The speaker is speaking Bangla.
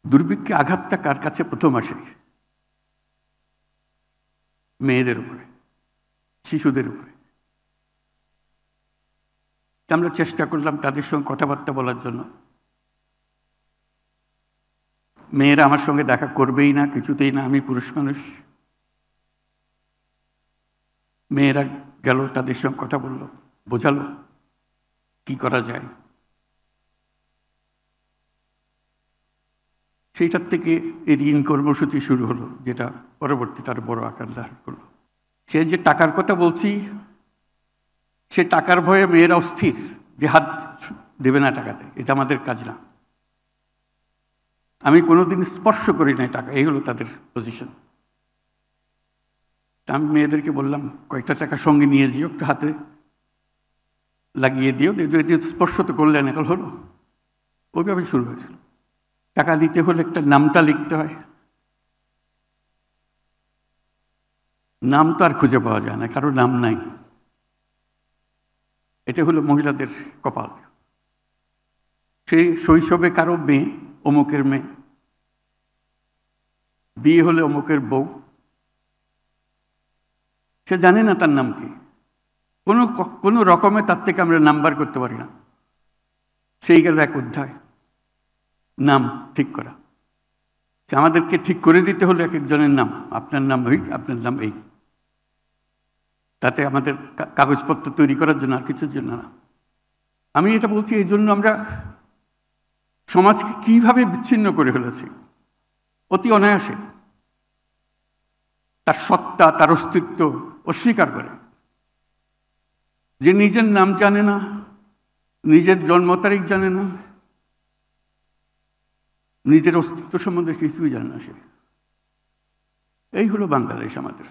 দুর্ভিক্ষে আঘাতটা কার কাছে প্রথম আসে? মেয়েদের উপরে, শিশুদের উপরে। আমরা চেষ্টা করলাম তাদের সঙ্গে কথাবার্তা বলার জন্য। মেয়েরা আমার সঙ্গে দেখা করবেই না, কিছুতেই না, আমি পুরুষ মানুষ। মেয়েরা গেল, তাদের সঙ্গে কথা বলল, বোঝালো কি করা যায়। সেইটার থেকে এই ঋণ কর্মসূচি শুরু হলো, যেটা পরবর্তী তার বড় আকার ধারণ করলো। সে যে টাকার কথা বলছি, সে টাকার ভয়ে মেয়েরা অস্থির, যে হাত দেবে না টাকাতে, এটা আমাদের কাজ না। আমি কোনোদিন স্পর্শ করি নাই টাকা, এই হলো তাদের পজিশন। আমি মেয়েদেরকে বললাম, কয়েকটা টাকা সঙ্গে নিয়ে যেও, একটু হাতে লাগিয়ে দিও, স্পর্শ তো করলে না, হলো। ওইভাবে শুরু হয়েছিল। টাকা দিতে হলে একটা নামটা লিখতে হয়, নাম তো আর খুঁজে পাওয়া যায় না, কারো নাম নাই। এটা হলো মহিলাদের কপাল। সেই শৈশবে কারো মেয়ে, অমুকের মেয়ে, বিয়ে হলে অমুকের বউ, সে জানে না তার নাম কি। কোনো রকমে তার থেকে আমরা নাম্বার করতে পারি না। সেই গেল এক অধ্যায়, নাম ঠিক করা। আমাদেরকে ঠিক করে দিতে হলো এক একজনের নাম, আপনার নাম ওই, আপনার নাম এই। তাতে আমাদের কাগজপত্র তৈরি করার জন্য, আর কিছুর জন্য না। আমি এটা বলছি এই জন্য, আমরা সমাজকে কিভাবে বিচ্ছিন্ন করে ফেলেছি অতি অনায়াসে। তার সত্তা, তার অস্তিত্ব অস্বীকার করে। যে নিজের নাম জানে না, নিজের জন্ম তারিখ জানে না, নিজের অস্তিত্ব সম্বন্ধে কিছুই জানে না, সে। এই হলো বাংলাদেশ আমাদের।